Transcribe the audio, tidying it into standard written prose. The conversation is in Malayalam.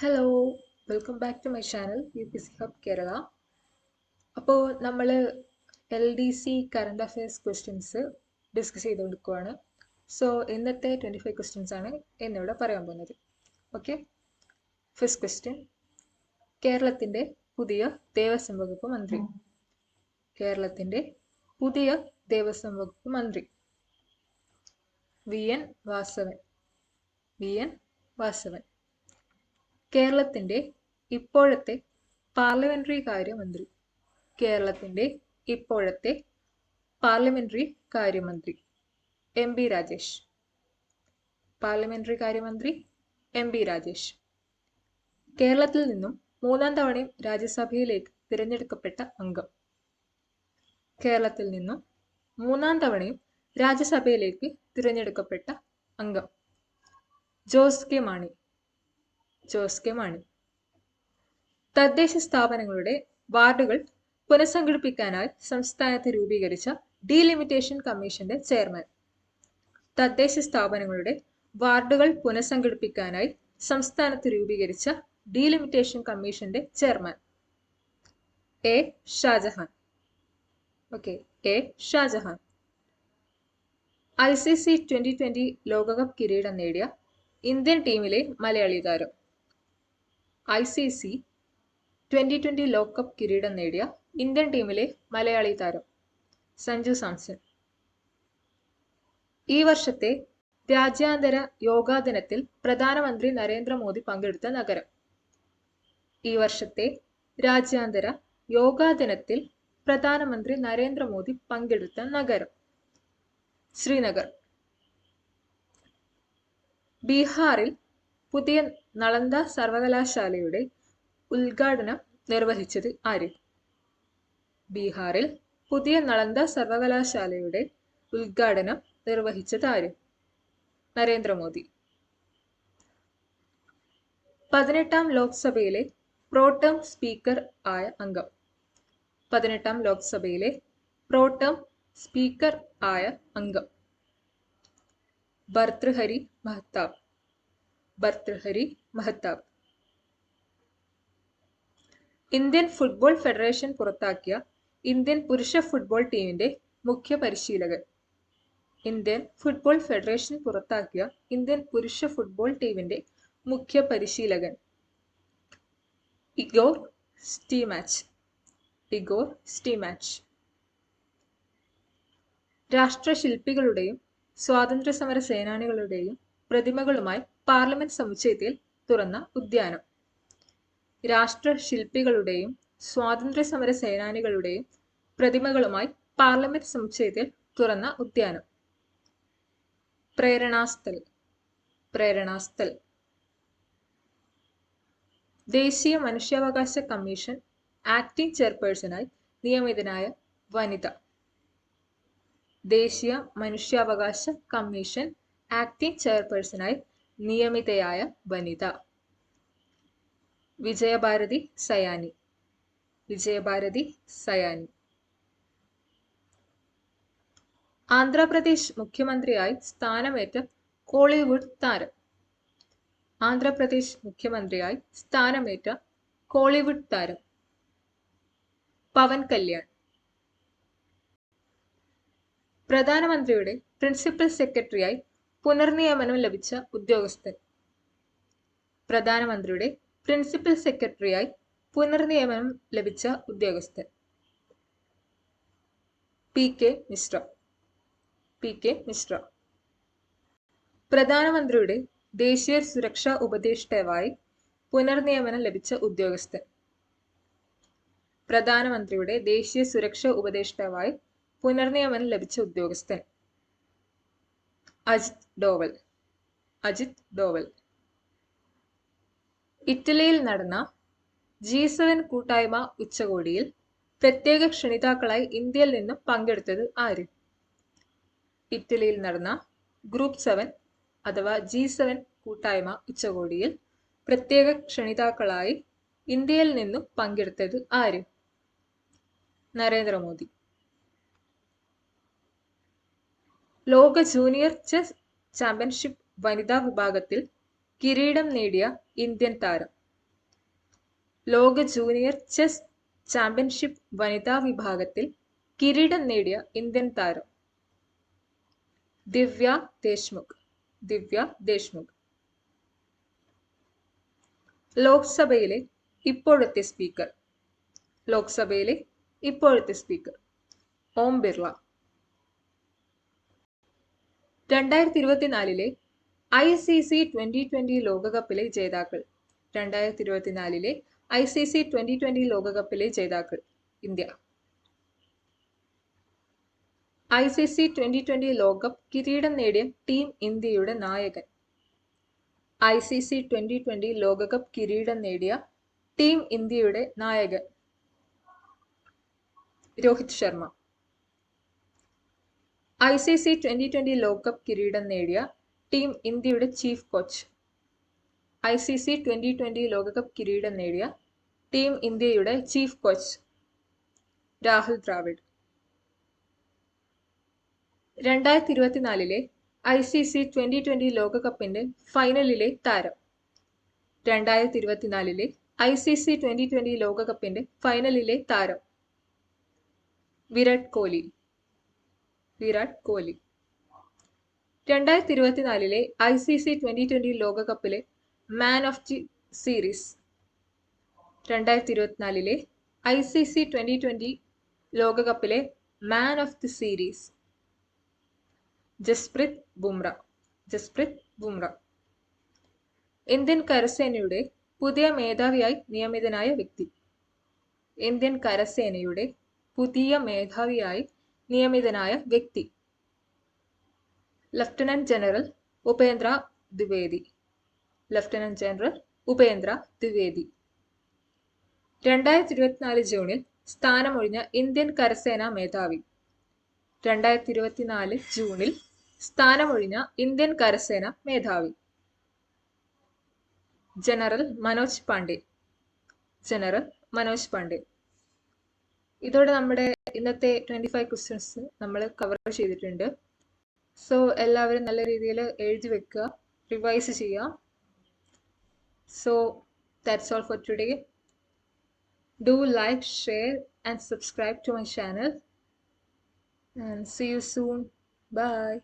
Hello, welcome back to my channel UPC hub Kerala. അപ്പോൾ നമ്മൾ LDC current affairs questions discuss ചെയ്തുകൊണ്ടിരിക്കുകയാണ്. സോ ഇന്നത്തെ 25 ക്വസ്റ്റ്യൻസ് ആണ് എന്നിവിടെ പറയാൻ പോകുന്നത്. ഓക്കെ, ഫസ്റ്റ് ക്വസ്റ്റ്യൻ: കേരളത്തിൻ്റെ പുതിയ ദേവസ്വം വകുപ്പ് മന്ത്രി. കേരളത്തിൻ്റെ പുതിയ ദേവസ്വം വകുപ്പ് മന്ത്രി VN വാസവൻ. VN വാസവൻ. കേരളത്തിൻ്റെ ഇപ്പോഴത്തെ പാർലമെന്ററി കാര്യമന്ത്രി. കേരളത്തിൻ്റെ ഇപ്പോഴത്തെ പാർലമെന്ററി കാര്യമന്ത്രി MB രാജേഷ്. പാർലമെന്ററി കാര്യമന്ത്രി MB രാജേഷ്. കേരളത്തിൽ നിന്നും മൂന്നാം തവണയും രാജ്യസഭയിലേക്ക് തിരഞ്ഞെടുക്കപ്പെട്ട അംഗം. കേരളത്തിൽ നിന്നും മൂന്നാം തവണയും രാജ്യസഭയിലേക്ക് തിരഞ്ഞെടുക്കപ്പെട്ട അംഗം ജോസ് കെ മാണി. ജോസ് കെ മാണി. തദ്ദേശ സ്ഥാപനങ്ങളുടെ വാർഡുകൾ പുനഃസംഘടിപ്പിക്കാനായി സംസ്ഥാനത്ത് രൂപീകരിച്ച ഡീലിമിറ്റേഷൻ കമ്മീഷന്റെ ചെയർമാൻ. തദ്ദേശ സ്ഥാപനങ്ങളുടെ വാർഡുകൾ പുനഃസംഘടിപ്പിക്കാനായി സംസ്ഥാനത്ത് രൂപീകരിച്ച ഡീലിമിറ്റേഷൻ കമ്മീഷന്റെ chairman A. Shajahan. Okay, A. Shajahan. ICC 2020 ലോകകപ്പ് കിരീടം നേടിയ ഇന്ത്യൻ ടീമിലെ മലയാളി താരം. ICC 2020 ലോകകപ്പ് കിരീടം നേടിയ ഇന്ത്യൻ ടീമിലെ മലയാളി താരം സഞ്ജു സാംസൺ. ഈ വർഷത്തെ രാജ്യാന്തര യോഗാ ദിനത്തിൽ പ്രധാനമന്ത്രി നരേന്ദ്രമോദി പങ്കെടുത്ത നഗരം. ഈ വർഷത്തെ രാജ്യാന്തര യോഗാ ദിനത്തിൽ പ്രധാനമന്ത്രി നരേന്ദ്രമോദി പങ്കെടുത്ത നഗരം ശ്രീനഗർ. ബീഹാറിൽ പുതിയ നളന്ദ സർവകലാശാലയുടെ ഉദ്ഘാടനം നിർവഹിച്ചത് ആര്? ബീഹാറിൽ പുതിയ നളന്ദ സർവകലാശാലയുടെ ഉദ്ഘാടനം നിർവഹിച്ചത് ആര്? നരേന്ദ്രമോദി. 18ാം ലോക്സഭയിലെ പ്രോടേം സ്പീക്കർ ആയ അംഗം. 18ാം ലോക്സഭയിലെ പ്രോടേം സ്പീക്കർ ആയ അംഗം Bhartruhari Mahtab. Bhartruhari Mahtab. Indian football federation പുറത്താക്കിയ ഇന്ത്യൻ പുരുഷ ഫുട്ബോൾ ടീമിന്റെ മുഖ്യ പരിശീലകൻ. ഇന്ത്യൻ ഫുട്ബോൾ ഫെഡറേഷൻ പുറത്താക്കിയ ഇന്ത്യൻ പുരുഷ ഫുട്ബോൾ ടീമിന്റെ മുഖ്യ പരിശീലകൻ ഇഗോർ സ്റ്റീമാച്ച്. Igor Stimac. രാഷ്ട്രശില്പികളുടെയും സ്വാതന്ത്ര്യസമര സേനാനികളുടെയും പ്രതിമകളുമായി പാർലമെന്റ് സമുച്ചയത്തിൽ തുറന്ന ഉദ്യാനം. രാഷ്ട്രശില്പികളുടെയും സ്വാതന്ത്ര്യസമര സേനാനികളുടെയും പ്രതിമകളുമായി പാർലമെന്റ് സമുച്ചയത്തിൽ തുറന്ന ഉദ്യാനം പ്രേരണാസ്ഥൽ. പ്രേരണാസ്ഥൽ. ദേശീയ മനുഷ്യാവകാശ കമ്മീഷൻ ആക്ടിംഗ് ചെയർപേഴ്സണായി നിയമിതനായ വനിത. ദേശീയ മനുഷ്യാവകാശ കമ്മീഷൻ ആക്ടിംഗ് ചെയർപേഴ്സണായി നിയമിതയായ വനിത വിജയഭാരതി സയാനി. വിജയഭാരതി സയാനി. ആന്ധ്രാപ്രദേശ് മുഖ്യമന്ത്രിയായി സ്ഥാനമേറ്റ കോളിവുഡ് താരം. ആന്ധ്രാപ്രദേശ് മുഖ്യമന്ത്രിയായി സ്ഥാനമേറ്റ കോളിവുഡ് താരം പവൻ കല്യാൺ. പ്രധാനമന്ത്രിയുടെ പ്രിൻസിപ്പൽ സെക്രട്ടറിയായി പുനർനിയമനം ലഭിച്ച ഉദ്യോഗസ്ഥൻ. പ്രധാനമന്ത്രിയുടെ പ്രിൻസിപ്പൽ സെക്രട്ടറിയായി പുനർനിയമനം ലഭിച്ച ഉദ്യോഗസ്ഥൻ PK മിശ്ര. PK മിശ്ര. പ്രധാനമന്ത്രിയുടെ ദേശീയ സുരക്ഷാ ഉപദേഷ്ടാവായി പുനർനിയമനം ലഭിച്ച ഉദ്യോഗസ്ഥൻ. പ്രധാനമന്ത്രിയുടെ ദേശീയ സുരക്ഷാ ഉപദേഷ്ടാവായി പുനർനിയമനം ലഭിച്ച ഉദ്യോഗസ്ഥൻ അജിത് ഡോവൽ. അജിത് ഡോവൽ. ഇറ്റലിയിൽ നടന്ന G7 കൂട്ടായ്മ ഉച്ചകോടിയിൽ പ്രത്യേക ക്ഷണിതാക്കളായി ഇന്ത്യയിൽ നിന്നും പങ്കെടുത്തത് ആര്? ഇറ്റലിയിൽ നടന്ന ഗ്രൂപ്പ് 7 അഥവാ G7 കൂട്ടായ്മ ഉച്ചകോടിയിൽ പ്രത്യേക ക്ഷണിതാക്കളായി ഇന്ത്യയിൽ നിന്നും പങ്കെടുത്തത് ആര്? നരേന്ദ്രമോദി. ലോക ജൂനിയർ ചെസ് ചാമ്പ്യൻഷിപ്പ് വനിതാ വിഭാഗത്തിൽ കിരീടം നേടിയ ഇന്ത്യൻ താരം. ലോക ജൂനിയർ ചെസ് ചാമ്പ്യൻഷിപ്പ് വനിതാ വിഭാഗത്തിൽ കിരീടം നേടിയ ഇന്ത്യൻ താരം? ദിവ്യ ദേശ്മുഖ്. ദിവ്യ ദേശ്മുഖ്. ലോക്സഭയിലെ ഇപ്പോഴത്തെ സ്പീക്കർ? ലോക്സഭയിലെ ഇപ്പോഴത്തെ speaker Om Birla. 2024 ICC T20 ലോകകപ്പിലെ ജേതാക്കൾ? 2024 ICC T20 ലോകകപ്പിലെ ജേതാക്കൾ ഇന്ത്യ. ICC T20 ലോകകപ്പ് കിരീടം നേടിയ ടീം ഇന്ത്യയുടെ നായകൻ? ICC T20 ലോകകപ്പ് കിരീടം നേടിയ ടീം ഇന്ത്യയുടെ നായകൻ രോഹിത് ശർമ്മ. ICC T20 ലോകകപ്പ് കിരീടം നേടിയ ടീം ഇന്ത്യയുടെ ചീഫ് കോച്ച്? ICC T20 ലോകകപ്പ് കിരീടം നേടിയ ടീം ഇന്ത്യയുടെ chief coach Rahul Dravid. 2024 ICC T20 ലോകകപ്പിന്റെ ഫൈനലിലെ താരം? 2024 ICC T20 ലോകകപ്പിന്റെ ഫൈനലിലെ താരം വിരാട് കോഹ്ലി. വിരാട് കോഹ്ലി. 2024 ICC T20 ലോകകപ്പിലെ man of the series? 2024 ICC T20 ലോകകപ്പിലെ man of the series Jasprit Bumrah. Jasprit Bumrah. Indian കരസേനയുടെ പുതിയ മേധാവിയായി നിയമിതനായ വ്യക്തി? ഇന്ത്യൻ കരസേനയുടെ പുതിയ മേധാവിയായി നിയമിതനായ വ്യക്തി lieutenant general Upendra Dwivedi. Lieutenant general Upendra Dwivedi. 2024 ജൂണിൽ സ്ഥാനമൊഴിഞ്ഞ ഇന്ത്യൻ കരസേനാ മേധാവി? 2024 ജൂണിൽ സ്ഥാനമൊഴിഞ്ഞ ഇന്ത്യൻ കരസേനാ മേധാവി ജനറൽ മനോജ് പാണ്ഡെ. ജനറൽ മനോജ് പാണ്ഡെ. ഇതോടെ നമ്മുടെ ഇന്നത്തെ 25 ക്വസ്റ്റ്യൻസ് നമ്മൾ കവർ ചെയ്തിട്ടുണ്ട്. സോ എല്ലാവരും നല്ല രീതിയിൽ എഴുതി വെക്കുക, റിവൈസ് ചെയ്യുക. So that's all for today. Do like, share and subscribe to my channel and see you soon. Bye.